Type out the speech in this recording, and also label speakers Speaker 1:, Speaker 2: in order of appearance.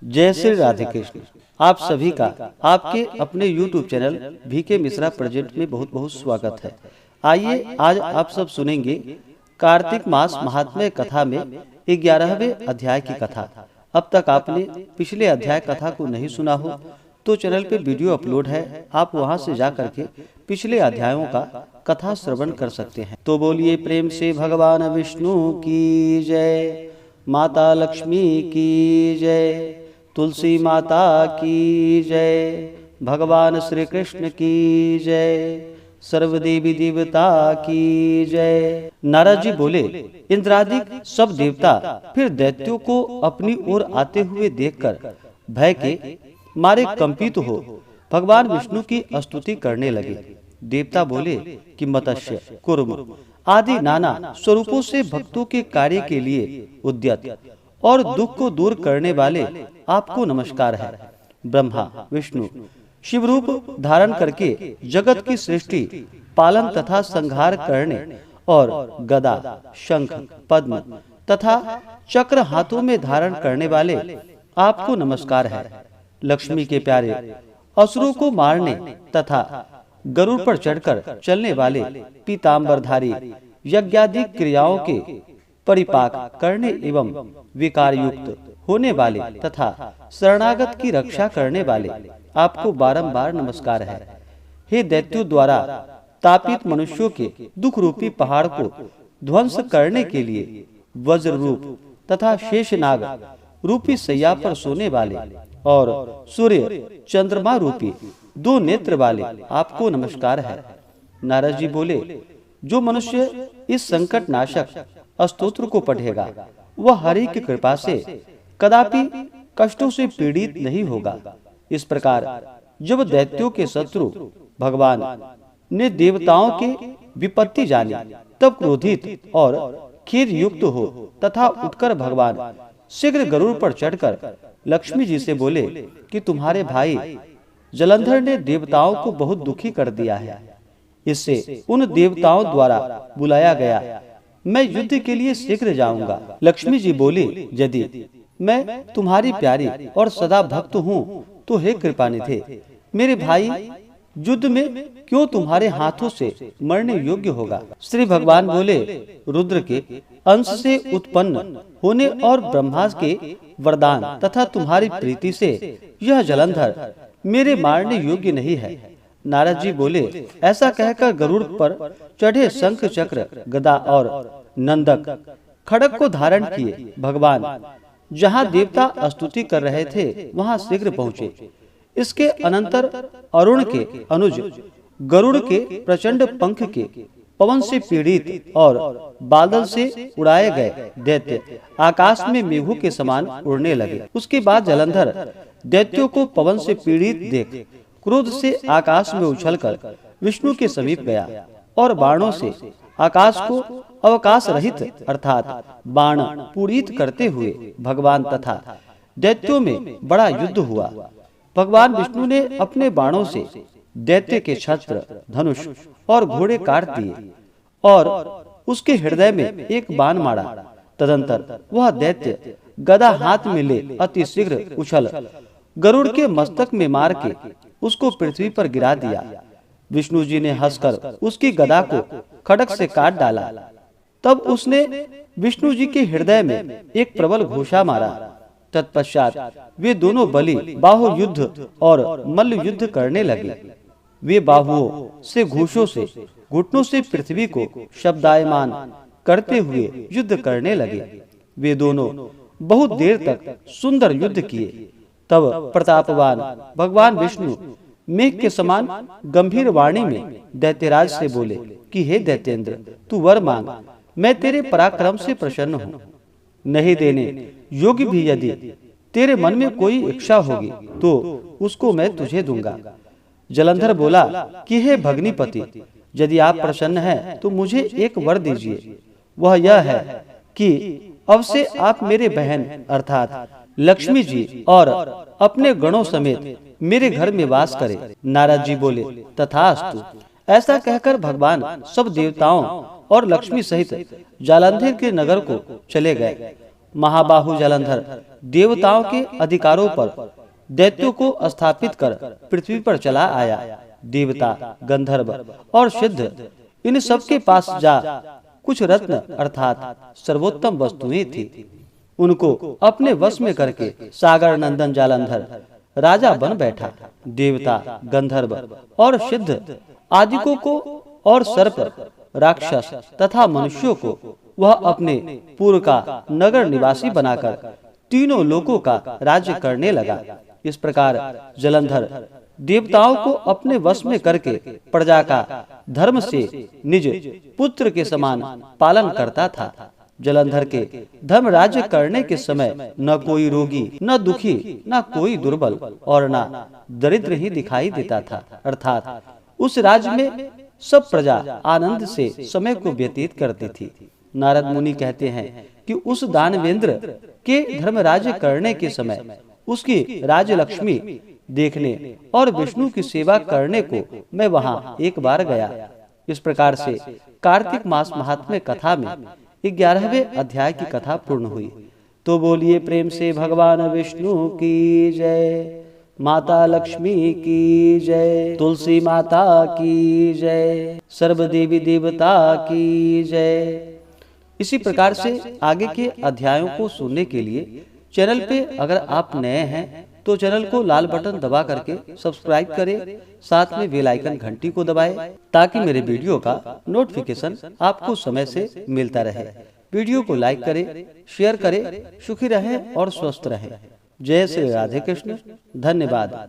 Speaker 1: जय श्री राधे कृष्ण। आप सभी का आपके अपने YouTube channel VK Mishra present में बहुत बहुत स्वागत है। आइए आज आप सब सुनेंगे कार्तिक मास महात्म्य कथा में 11वें अध्याय की कथा। अब तक आपने पिछले अध्याय कथा को नहीं सुना हो तो चैनल पे वीडियो अपलोड है, आप वहां से जा करके पिछले अध्यायों का कथा श्रवण कर सकते हैं। तो बोलिए प्रेम से भगवान विष्णु की जय, माता लक्ष्मी की जय, तुलसी माता की जय, भगवान श्री कृष्ण की जय, सर्वदेवी देवता की जय। नारद जी बोले, इंद्रादि सब देवता फिर दैत्यों को अपनी ओर आते हुए देखकर भय के मारे कंपित हो भगवान विष्णु की स्तुति करने लगे। देवता बोले कि मत्स्य, कूर्म आदि नाना स्वरूपों से भक्तों के कार्य के लिए उद्यत और दुख को दूर करने वाले आपको नमस्कार है। ब्रह्मा विष्णु शिव रूप धारण करके जगत की सृष्टि, पालन तथा संहार करने और गदा, शंख, पद्म तथा चक्र हाथों में धारण करने वाले आपको नमस्कार है। लक्ष्मी के प्यारे, असुरों को मारने तथा गरुड़ पर चढ़कर चलने वाले, पीतांबरधारी, यज्ञादि क्रियाओं के परिपाक करने एवं विकार युक्त होने वाले तथा शरणागत की रक्षा करने वाले आपको बारंबार नमस्कार है। हे दैत्यों द्वारा तापित मनुष्यों के दुख रूपी पहाड़ को ध्वंस करने के लिए वज्र रूप तथा शेषनाग रूपी सैया पर सोने वाले और सूर्य चंद्रमा रूपी दो नेत्र वाले आपको नमस्कार है। नारद जी बोले, जो मनुष्य इस संकट नाशक स्तोत्र को पढ़ेगा वह हरि की कृपा से कदापि कष्टों से पीड़ित नहीं होगा। इस प्रकार जब दैत्यों के शत्रु भगवान ने देवताओं के विपत्ति जानी तब क्रोधित और खेद युक्त हो तथा उठकर भगवान शीघ्र गरुड़ पर चढ़कर लक्ष्मी जी से बोले कि तुम्हारे भाई जलंधर ने देवताओं को बहुत दुखी कर दिया है। इससे उन देवताओं द्वारा बुलाया गया, मैं युद्ध के लिए शीघ्र जाऊंगा। लक्ष्मी जी बोली, यदि मैं तुम्हारी प्यारी और सदा भक्त हूँ तो हे कृपानिधे, मेरे भाई युद्ध में क्यों तुम्हारे हाथों से मरने योग्य होगा। श्री भगवान बोले, रुद्र के अंश से उत्पन्न होने और ब्रह्मा के वरदान तथा तुम्हारी प्रीति से यह जलंधर मेरे मारने योग्य नहीं है। नारद जी बोले, ऐसा कहकर गरुड़ पर चढ़े शंख चक्र गदा और नंदक खड़ग को धारण किए भगवान जहाँ देवता स्तुति कर रहे थे वहाँ शीघ्र पहुँचे। इसके अनंतर अरुण के अनुज गरुड़ के प्रचंड पंख के पवन से पीड़ित और बादल से उड़ाए गए दैत्य आकाश में मेघों के समान उड़ने लगे। उसके बाद जलंधर दैत्यों को पवन से पीड़ित देख क्रोध से आकाश में उछलकर विष्णु के समीप गया और बाणों से आकाश को अवकाश रहित अर्थात बाण पूरित करते हुए भगवान तथा दैत्यों में बड़ा युद्ध हुआ। भगवान विष्णु ने अपने बाणों से दैत्य के छत्र, धनुष और घोड़े काट दिए और उसके हृदय में एक बाण मारा। तदंतर वह दैत्य गदा हाथ में ले अति शीघ्र उछल गरुड़ के मस्तक में मार के उसको पृथ्वी पर गिरा दिया। विष्णु जी ने हंसकर उसकी गदा को खड्ग से काट डाला। तब उसने विष्णु जी के हृदय में एक प्रबल घोषा मारा। तत्पश्चात वे दोनों बलि बाहु युद्ध और मल्ल युद्ध करने लगे। वे बाहुओं से, घोषों से, घुटनों से पृथ्वी को शब्दायमान करते हुए युद्ध करने लगे। वे दोनों बहुत देर तक सुंदर युद्ध किए। तब प्रतापवान भगवान विष्णु मेघ के समान गंभीर वाणी में दैत्यराज से बोले कि हे दैत्येंद्र, तू वर मांग, मैं तेरे पराक्रम से प्रसन्न हूँ। नहीं देने योग्य भी यदि तेरे मन में कोई इच्छा होगी तो उसको मैं तुझे दूंगा। जलंधर बोला कि हे भगनीपति, यदि आप प्रसन्न हैं तो मुझे एक वर दीजिए। वह यह है कि अब से आप मेरे बहन अर्थात लक्ष्मी जी और अपने गणों समेत मेरे घर में वास करें। नारद जी बोले, तथास्तु। ऐसा कहकर भगवान सब देवताओं और लक्ष्मी सहित जालंधर के नगर को चले गए महाबाहु जलंधर देवताओं के अधिकारों पर दैत्यों को स्थापित कर पृथ्वी पर चला आया। देवता, गंधर्व और सिद्ध इन सब के पास जा कुछ रत्न अर्थात सर्वोत्तम वस्तुएं थी। उनको अपने वश में करके सागर नंदन जालंधर राजा बन बैठा। देवता, गंधर्व और सिद्ध आदिकों को और सर्प, राक्षस तथा मनुष्यों को वह अपने पूर्व का नगर निवासी बनाकर तीनों लोकों का राज्य करने लगा। इस प्रकार जलंधर देवताओं को अपने वश में करके प्रजा का धर्म से निज पुत्र के समान पालन करता था। जलंधर के धर्म राज्य करने के समय न कोई रोगी, न दुखी, न कोई दुर्बल और न दरिद्र ही दिखाई देता था। अर्थात उस राज्य में सब प्रजा आनंद से समय को व्यतीत करती थी। नारद मुनि कहते हैं कि उस दानवेंद्र के धर्म राज्य करने के समय उसकी राज लक्ष्मी देखने और विष्णु की सेवा करने को मैं वहां एक बार गया। इस प्रकार से कार्तिक मास महात्म्य कथा में 11वें अध्याय की कथा पूर्ण हुई। तो बोलिए प्रेम से भगवान विष्णु की जय, माता लक्ष्मी की जय, तुलसी माता की जय, सर्व देवी देवता की जय। इसी प्रकार से आगे के अध्यायों को सुनने के लिए चैनल पे अगर आप नए हैं तो चैनल को लाल बटन दबा करके सब्सक्राइब करें, साथ में बेल आइकन घंटी को दबाएं ताकि मेरे वीडियो का नोटिफिकेशन आपको समय से मिलता रहे। वीडियो को लाइक करें, शेयर करें। सुखी रहें और स्वस्थ रहें। जय श्री राधे कृष्ण। धन्यवाद।